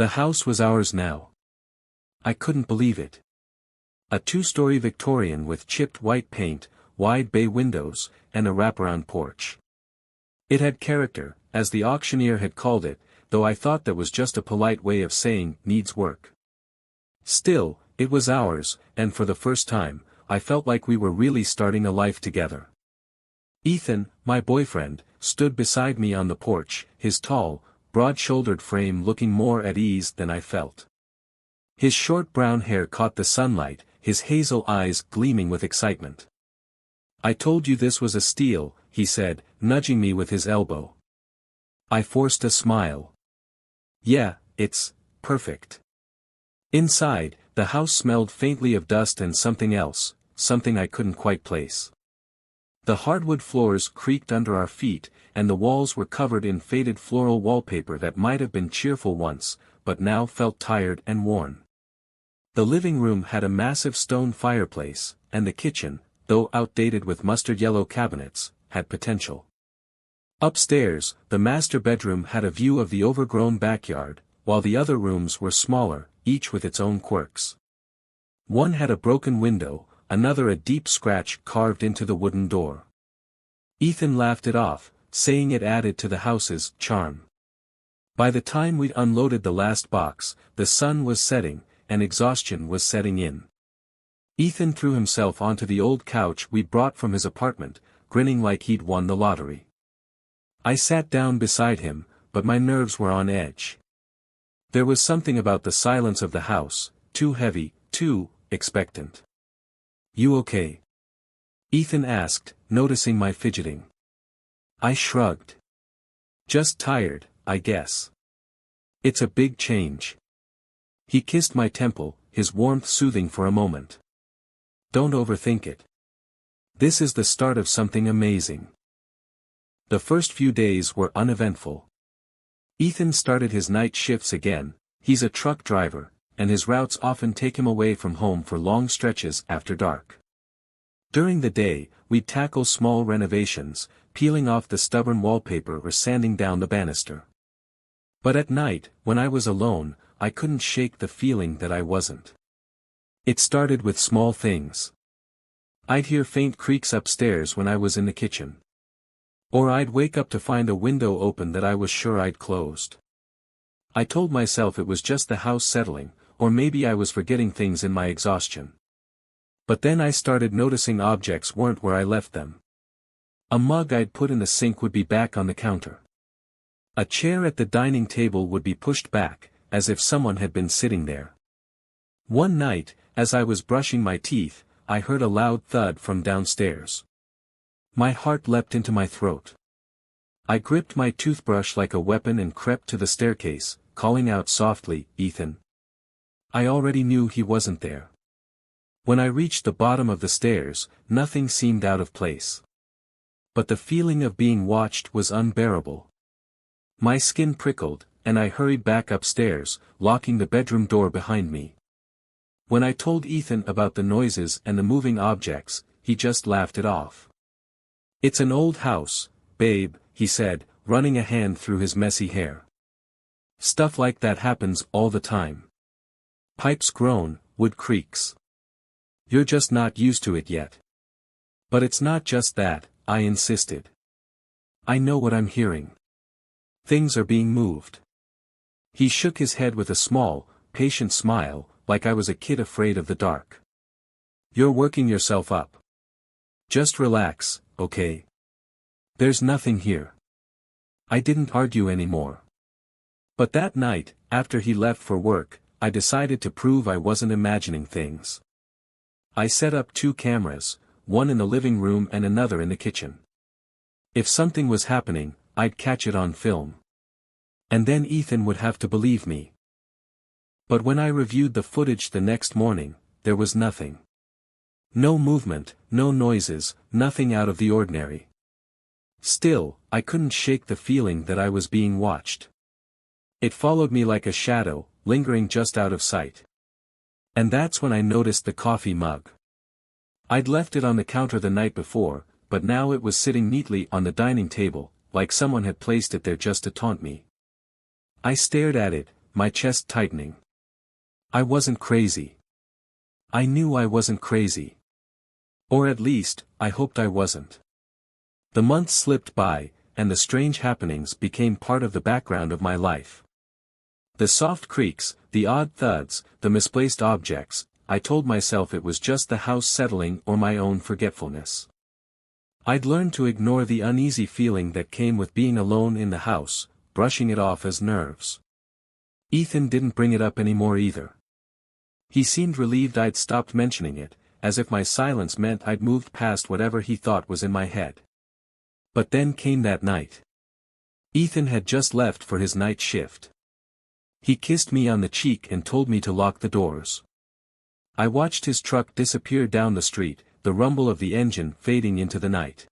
The house was ours now. I couldn't believe it. A two-story Victorian with chipped white paint, wide bay windows, and a wraparound porch. It had character, as the auctioneer had called it, though I thought that was just a polite way of saying, needs work. Still, it was ours, and for the first time, I felt like we were really starting a life together. Ethan, my boyfriend, stood beside me on the porch, his tall, broad-shouldered frame looking more at ease than I felt. His short brown hair caught the sunlight, his hazel eyes gleaming with excitement. "I told you this was a steal," he said, nudging me with his elbow. I forced a smile. "Yeah, it's perfect." Inside, the house smelled faintly of dust and something else, something I couldn't quite place. The hardwood floors creaked under our feet, and the walls were covered in faded floral wallpaper that might have been cheerful once, but now felt tired and worn. The living room had a massive stone fireplace, and the kitchen, though outdated with mustard-yellow cabinets, had potential. Upstairs, the master bedroom had a view of the overgrown backyard, while the other rooms were smaller, each with its own quirks. One had a broken window, another a deep scratch carved into the wooden door. Ethan laughed it off, saying it added to the house's charm. By the time we'd unloaded the last box, the sun was setting, and exhaustion was setting in. Ethan threw himself onto the old couch we brought from his apartment, grinning like he'd won the lottery. I sat down beside him, but my nerves were on edge. There was something about the silence of the house, too heavy, too expectant. "You okay?" Ethan asked, noticing my fidgeting. I shrugged. "Just tired, I guess. It's a big change." He kissed my temple, his warmth soothing for a moment. "Don't overthink it. This is the start of something amazing." The first few days were uneventful. Ethan started his night shifts again. He's a truck driver, and his routes often take him away from home for long stretches after dark. During the day, we'd tackle small renovations, peeling off the stubborn wallpaper or sanding down the banister. But at night, when I was alone, I couldn't shake the feeling that I wasn't. It started with small things. I'd hear faint creaks upstairs when I was in the kitchen. Or I'd wake up to find a window open that I was sure I'd closed. I told myself it was just the house settling, or maybe I was forgetting things in my exhaustion. But then I started noticing objects weren't where I left them. A mug I'd put in the sink would be back on the counter. A chair at the dining table would be pushed back, as if someone had been sitting there. One night, as I was brushing my teeth, I heard a loud thud from downstairs. My heart leapt into my throat. I gripped my toothbrush like a weapon and crept to the staircase, calling out softly, "Ethan." I already knew he wasn't there. When I reached the bottom of the stairs, nothing seemed out of place. But the feeling of being watched was unbearable. My skin prickled, and I hurried back upstairs, locking the bedroom door behind me. When I told Ethan about the noises and the moving objects, he just laughed it off. "It's an old house, babe," he said, running a hand through his messy hair. "Stuff like that happens all the time. Pipes groan, wood creaks. You're just not used to it yet." "But it's not just that," I insisted. "I know what I'm hearing. Things are being moved." He shook his head with a small, patient smile, like I was a kid afraid of the dark. "You're working yourself up. Just relax, okay? There's nothing here." I didn't argue anymore. But that night, after he left for work, I decided to prove I wasn't imagining things. I set up 2 cameras, one in the living room and another in the kitchen. If something was happening, I'd catch it on film. And then Ethan would have to believe me. But when I reviewed the footage the next morning, there was nothing. No movement, no noises, nothing out of the ordinary. Still, I couldn't shake the feeling that I was being watched. It followed me like a shadow, lingering just out of sight. And that's when I noticed the coffee mug. I'd left it on the counter the night before, but now it was sitting neatly on the dining table, like someone had placed it there just to taunt me. I stared at it, my chest tightening. I wasn't crazy. I knew I wasn't crazy. Or at least, I hoped I wasn't. The months slipped by, and the strange happenings became part of the background of my life. The soft creaks, the odd thuds, the misplaced objects, I told myself it was just the house settling or my own forgetfulness. I'd learned to ignore the uneasy feeling that came with being alone in the house, brushing it off as nerves. Ethan didn't bring it up anymore either. He seemed relieved I'd stopped mentioning it, as if my silence meant I'd moved past whatever he thought was in my head. But then came that night. Ethan had just left for his night shift. He kissed me on the cheek and told me to lock the doors. I watched his truck disappear down the street, the rumble of the engine fading into the night.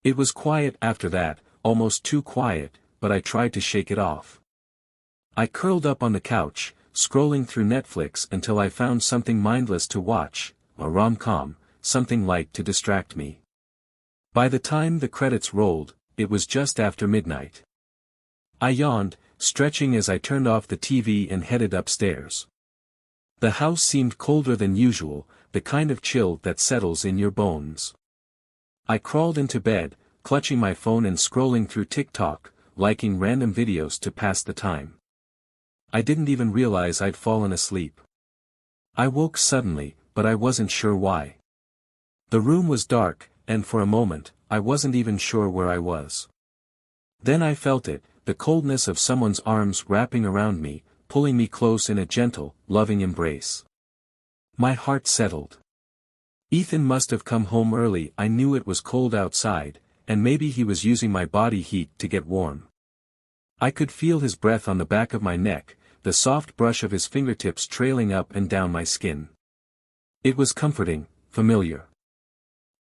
It was quiet after that, almost too quiet, but I tried to shake it off. I curled up on the couch, scrolling through Netflix until I found something mindless to watch, a rom-com, something light to distract me. By the time the credits rolled, it was just after midnight. I yawned, stretching as I turned off the TV and headed upstairs. The house seemed colder than usual, the kind of chill that settles in your bones. I crawled into bed, clutching my phone and scrolling through TikTok, liking random videos to pass the time. I didn't even realize I'd fallen asleep. I woke suddenly, but I wasn't sure why. The room was dark, and for a moment, I wasn't even sure where I was. Then I felt it, the coldness of someone's arms wrapping around me, pulling me close in a gentle, loving embrace. My heart settled. Ethan must have come home early. I knew it was cold outside, and maybe he was using my body heat to get warm. I could feel his breath on the back of my neck, the soft brush of his fingertips trailing up and down my skin. It was comforting, familiar.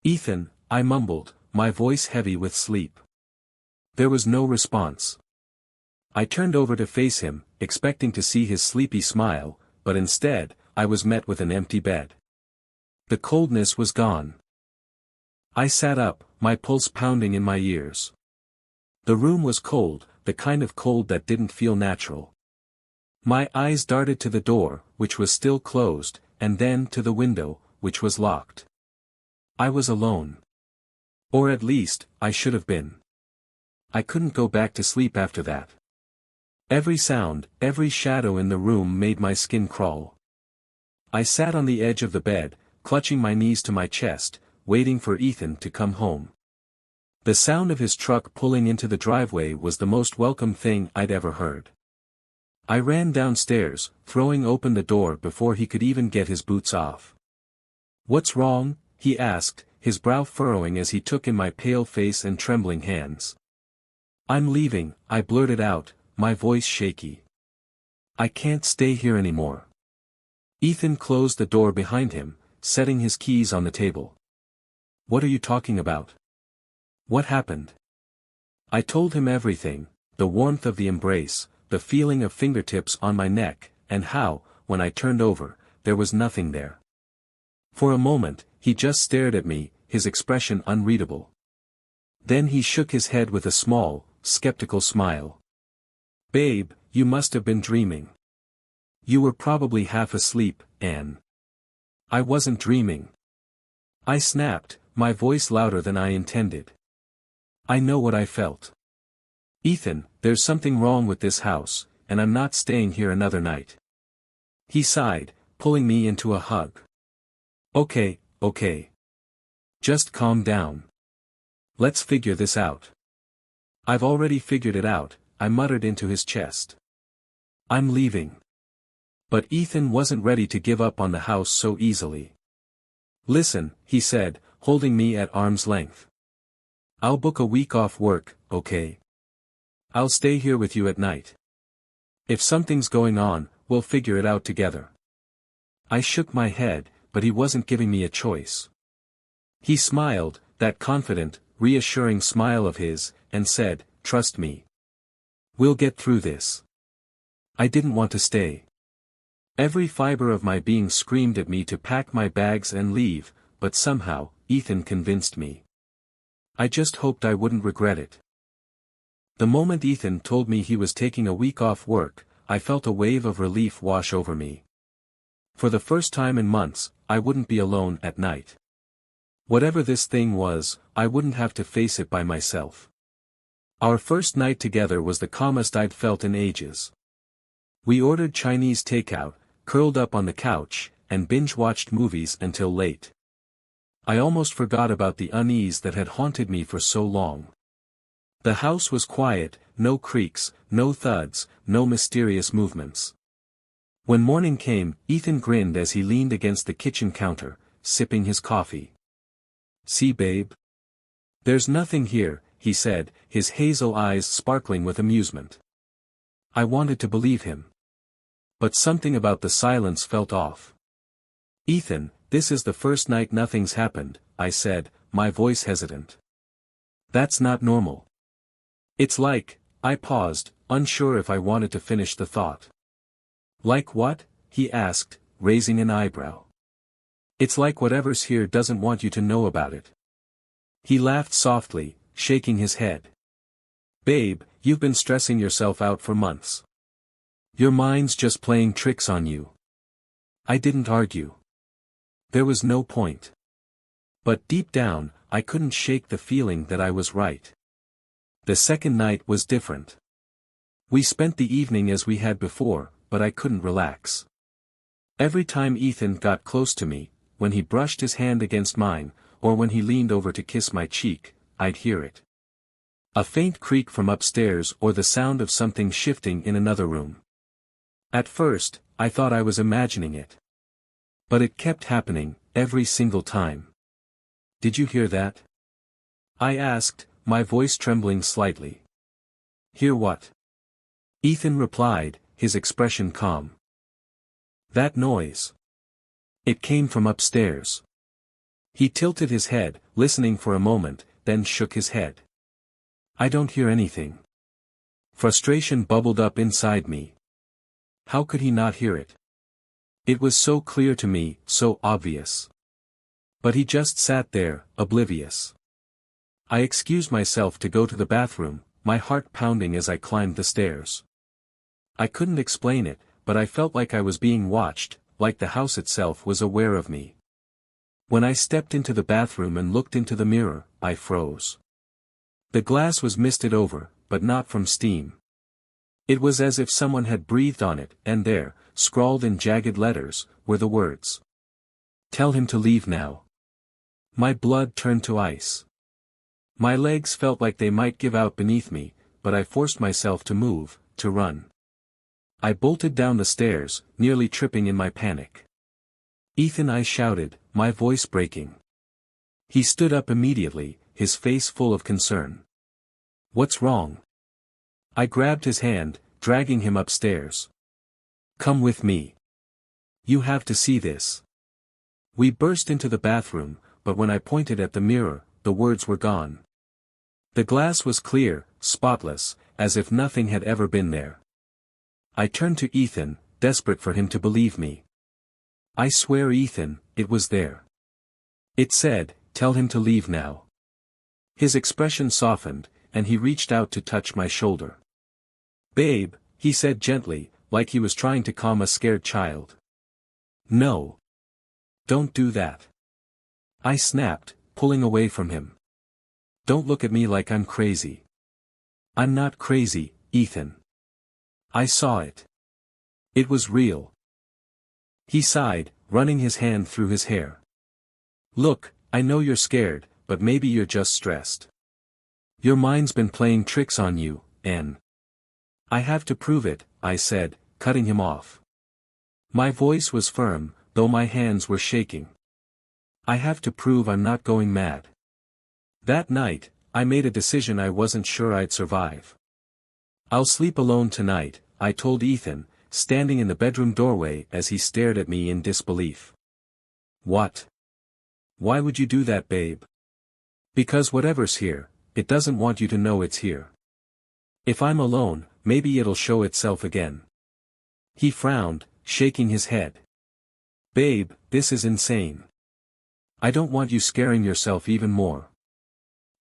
"Ethan," I mumbled, my voice heavy with sleep. There was no response. I turned over to face him, expecting to see his sleepy smile, but instead, I was met with an empty bed. The coldness was gone. I sat up, my pulse pounding in my ears. The room was cold, the kind of cold that didn't feel natural. My eyes darted to the door, which was still closed, and then to the window, which was locked. I was alone. Or at least, I should have been. I couldn't go back to sleep after that. Every sound, every shadow in the room made my skin crawl. I sat on the edge of the bed, clutching my knees to my chest, waiting for Ethan to come home. The sound of his truck pulling into the driveway was the most welcome thing I'd ever heard. I ran downstairs, throwing open the door before he could even get his boots off. "What's wrong?" he asked, his brow furrowing as he took in my pale face and trembling hands. "I'm leaving," I blurted out, my voice shaky. "I can't stay here anymore." Ethan closed the door behind him, setting his keys on the table. "What are you talking about? What happened?" I told him everything, the warmth of the embrace, the feeling of fingertips on my neck, and how, when I turned over, there was nothing there. For a moment, he just stared at me, his expression unreadable. Then he shook his head with a small, skeptical smile. "Babe, you must have been dreaming. You were probably half asleep, Anne." "I wasn't dreaming." I snapped, my voice louder than I intended. "I know what I felt. Ethan, there's something wrong with this house, and I'm not staying here another night." He sighed, pulling me into a hug. Okay. Just calm down. Let's figure this out." "I've already figured it out," I muttered into his chest. "I'm leaving." But Ethan wasn't ready to give up on the house so easily. "Listen," he said, holding me at arm's length. "I'll book a week off work, okay? I'll stay here with you at night. If something's going on, we'll figure it out together." I shook my head, but he wasn't giving me a choice. He smiled, that confident, reassuring smile of his, and said, "Trust me. We'll get through this." I didn't want to stay. Every fiber of my being screamed at me to pack my bags and leave, but somehow, Ethan convinced me. I just hoped I wouldn't regret it. The moment Ethan told me he was taking a week off work, I felt a wave of relief wash over me. For the first time in months, I wouldn't be alone at night. Whatever this thing was, I wouldn't have to face it by myself. Our first night together was the calmest I'd felt in ages. We ordered Chinese takeout, curled up on the couch, and binge-watched movies until late. I almost forgot about the unease that had haunted me for so long. The house was quiet, no creaks, no thuds, no mysterious movements. When morning came, Ethan grinned as he leaned against the kitchen counter, sipping his coffee. "See, babe? There's nothing here," he said, his hazel eyes sparkling with amusement. I wanted to believe him. But something about the silence felt off. "Ethan, this is the first night nothing's happened," I said, my voice hesitant. "That's not normal." "It's like," I paused, unsure if I wanted to finish the thought. "Like what?" he asked, raising an eyebrow. "It's like whatever's here doesn't want you to know about it." He laughed softly, shaking his head. "Babe, you've been stressing yourself out for months. Your mind's just playing tricks on you." I didn't argue. There was no point. But deep down, I couldn't shake the feeling that I was right. The second night was different. We spent the evening as we had before, but I couldn't relax. Every time Ethan got close to me, when he brushed his hand against mine, or when he leaned over to kiss my cheek, I'd hear it. A faint creak from upstairs or the sound of something shifting in another room. At first, I thought I was imagining it. But it kept happening, every single time. "Did you hear that?" I asked, my voice trembling slightly. "Hear what?" Ethan replied, his expression calm. "That noise. It came from upstairs." He tilted his head, listening for a moment, then shook his head. "I don't hear anything." Frustration bubbled up inside me. How could he not hear it? It was so clear to me, so obvious. But he just sat there, oblivious. I excused myself to go to the bathroom, my heart pounding as I climbed the stairs. I couldn't explain it, but I felt like I was being watched, like the house itself was aware of me. When I stepped into the bathroom and looked into the mirror, I froze. The glass was misted over, but not from steam. It was as if someone had breathed on it, and there, scrawled in jagged letters, were the words. "Tell him to leave now." My blood turned to ice. My legs felt like they might give out beneath me, but I forced myself to move, to run. I bolted down the stairs, nearly tripping in my panic. "Ethan," I shouted, my voice breaking. He stood up immediately, his face full of concern. "What's wrong?" I grabbed his hand, dragging him upstairs. "Come with me. You have to see this." We burst into the bathroom, but when I pointed at the mirror, the words were gone. The glass was clear, spotless, as if nothing had ever been there. I turned to Ethan, desperate for him to believe me. "I swear, Ethan, it was there." It said, "Tell him to leave now." His expression softened, and he reached out to touch my shoulder. "Babe," he said gently, like he was trying to calm a scared child. "No. Don't do that." I snapped, pulling away from him. "Don't look at me like I'm crazy." "I'm not crazy, Ethan. I saw it. It was real." He sighed, running his hand through his hair. "Look, I know you're scared, but maybe you're just stressed. Your mind's been playing tricks on you, and I have to prove it," I said, cutting him off. My voice was firm, though my hands were shaking. "I have to prove I'm not going mad." That night, I made a decision I wasn't sure I'd survive. "I'll sleep alone tonight," I told Ethan, standing in the bedroom doorway as he stared at me in disbelief. "What? Why would you do that, babe?" "Because whatever's here, it doesn't want you to know it's here. If I'm alone, maybe it'll show itself again." He frowned, shaking his head. "Babe, this is insane. I don't want you scaring yourself even more."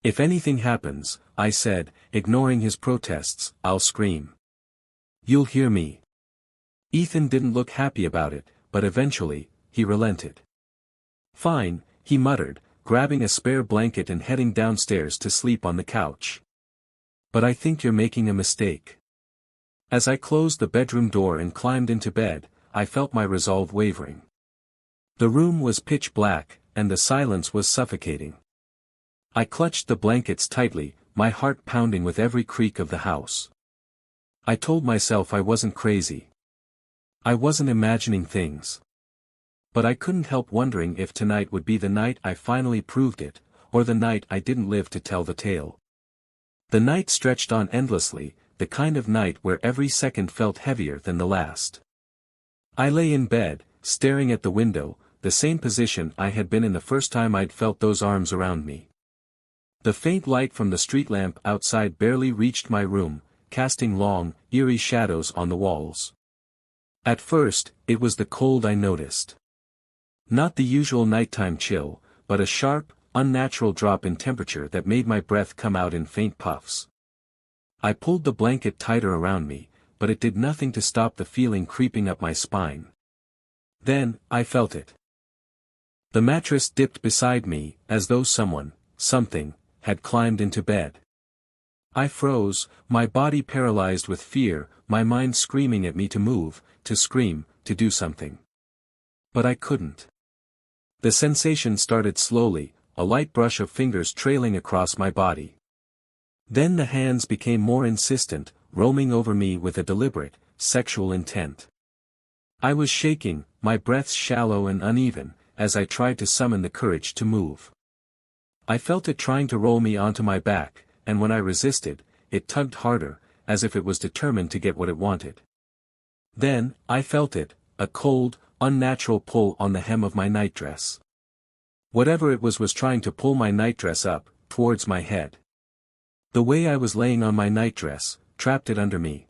"If anything happens," I said, ignoring his protests, "I'll scream. You'll hear me." Ethan didn't look happy about it, but eventually, he relented. "Fine," he muttered, grabbing a spare blanket and heading downstairs to sleep on the couch. "But I think you're making a mistake." As I closed the bedroom door and climbed into bed, I felt my resolve wavering. The room was pitch black, and the silence was suffocating. I clutched the blankets tightly, my heart pounding with every creak of the house. I told myself I wasn't crazy. I wasn't imagining things. But I couldn't help wondering if tonight would be the night I finally proved it, or the night I didn't live to tell the tale. The night stretched on endlessly, the kind of night where every second felt heavier than the last. I lay in bed, staring at the window, the same position I had been in the first time I'd felt those arms around me. The faint light from the street lamp outside barely reached my room, casting long, eerie shadows on the walls. At first, it was the cold I noticed. Not the usual nighttime chill, but a sharp, unnatural drop in temperature that made my breath come out in faint puffs. I pulled the blanket tighter around me, but it did nothing to stop the feeling creeping up my spine. Then, I felt it. The mattress dipped beside me, as though something, had climbed into bed. I froze, my body paralyzed with fear, my mind screaming at me to move, to scream, to do something. But I couldn't. The sensation started slowly, a light brush of fingers trailing across my body. Then the hands became more insistent, roaming over me with a deliberate, sexual intent. I was shaking, my breaths shallow and uneven, as I tried to summon the courage to move. I felt it trying to roll me onto my back, and when I resisted, it tugged harder, as if it was determined to get what it wanted. Then, I felt it, a cold, unnatural pull on the hem of my nightdress. Whatever it was trying to pull my nightdress up, towards my head. The way I was laying on my nightdress, trapped it under me.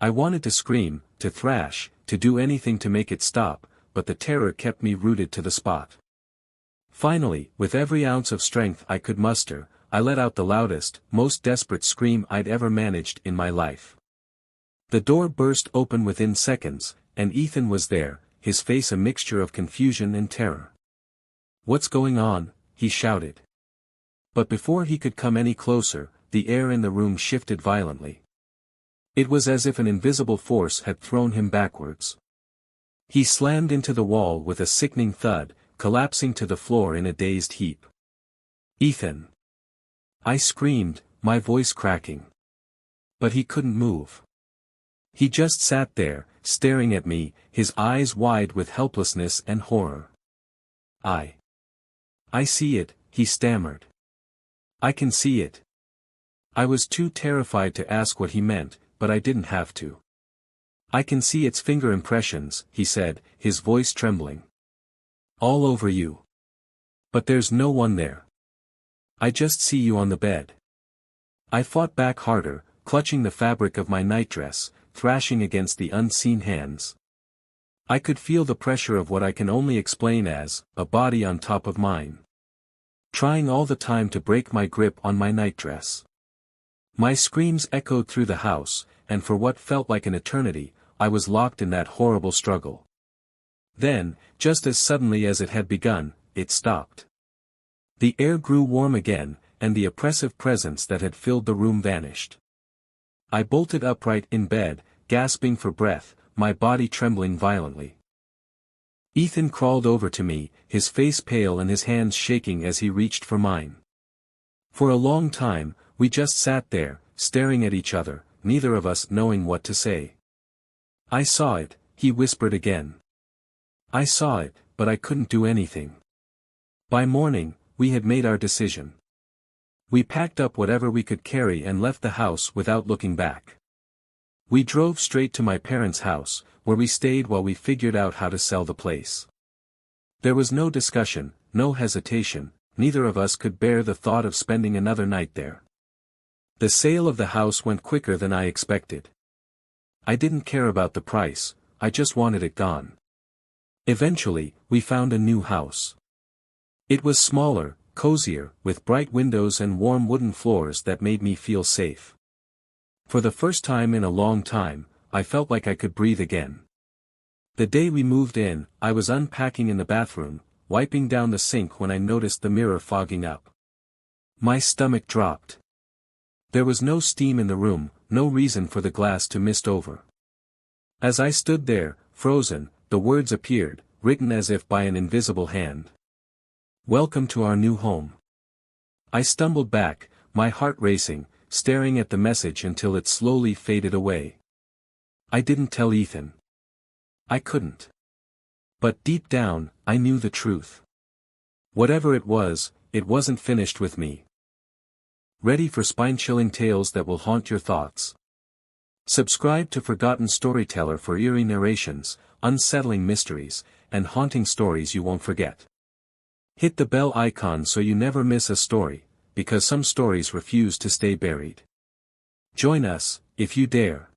I wanted to scream, to thrash, to do anything to make it stop, but the terror kept me rooted to the spot. Finally, with every ounce of strength I could muster, I let out the loudest, most desperate scream I'd ever managed in my life. The door burst open within seconds, and Ethan was there, his face a mixture of confusion and terror. "What's going on?" he shouted. But before he could come any closer, the air in the room shifted violently. It was as if an invisible force had thrown him backwards. He slammed into the wall with a sickening thud, collapsing to the floor in a dazed heap. "Ethan!" I screamed, my voice cracking. But he couldn't move. He just sat there, staring at me, his eyes wide with helplessness and horror. I see it," he stammered. "I can see it." I was too terrified to ask what he meant, but I didn't have to. "I can see its finger impressions," he said, his voice trembling. "All over you. But there's no one there. I just see you on the bed." I fought back harder, clutching the fabric of my nightdress, thrashing against the unseen hands. I could feel the pressure of what I can only explain as, a body on top of mine. Trying all the time to break my grip on my nightdress. My screams echoed through the house, and for what felt like an eternity, I was locked in that horrible struggle. Then, just as suddenly as it had begun, it stopped. The air grew warm again, and the oppressive presence that had filled the room vanished. I bolted upright in bed, gasping for breath, my body trembling violently. Ethan crawled over to me, his face pale and his hands shaking as he reached for mine. For a long time, we just sat there, staring at each other, neither of us knowing what to say. "I saw it," he whispered again. "I saw it, but I couldn't do anything." By morning, we had made our decision. We packed up whatever we could carry and left the house without looking back. We drove straight to my parents' house, where we stayed while we figured out how to sell the place. There was no discussion, no hesitation, neither of us could bear the thought of spending another night there. The sale of the house went quicker than I expected. I didn't care about the price, I just wanted it gone. Eventually, we found a new house. It was smaller, cozier, with bright windows and warm wooden floors that made me feel safe. For the first time in a long time, I felt like I could breathe again. The day we moved in, I was unpacking in the bathroom, wiping down the sink when I noticed the mirror fogging up. My stomach dropped. There was no steam in the room, no reason for the glass to mist over. As I stood there, frozen, the words appeared, written as if by an invisible hand. "Welcome to our new home." I stumbled back, my heart racing, staring at the message until it slowly faded away. I didn't tell Ethan. I couldn't. But deep down, I knew the truth. Whatever it wasn't finished with me. Ready for spine-chilling tales that will haunt your thoughts? Subscribe to Forgotten Storyteller for eerie narrations, unsettling mysteries, and haunting stories you won't forget. Hit the bell icon so you never miss a story, because some stories refuse to stay buried. Join us, if you dare.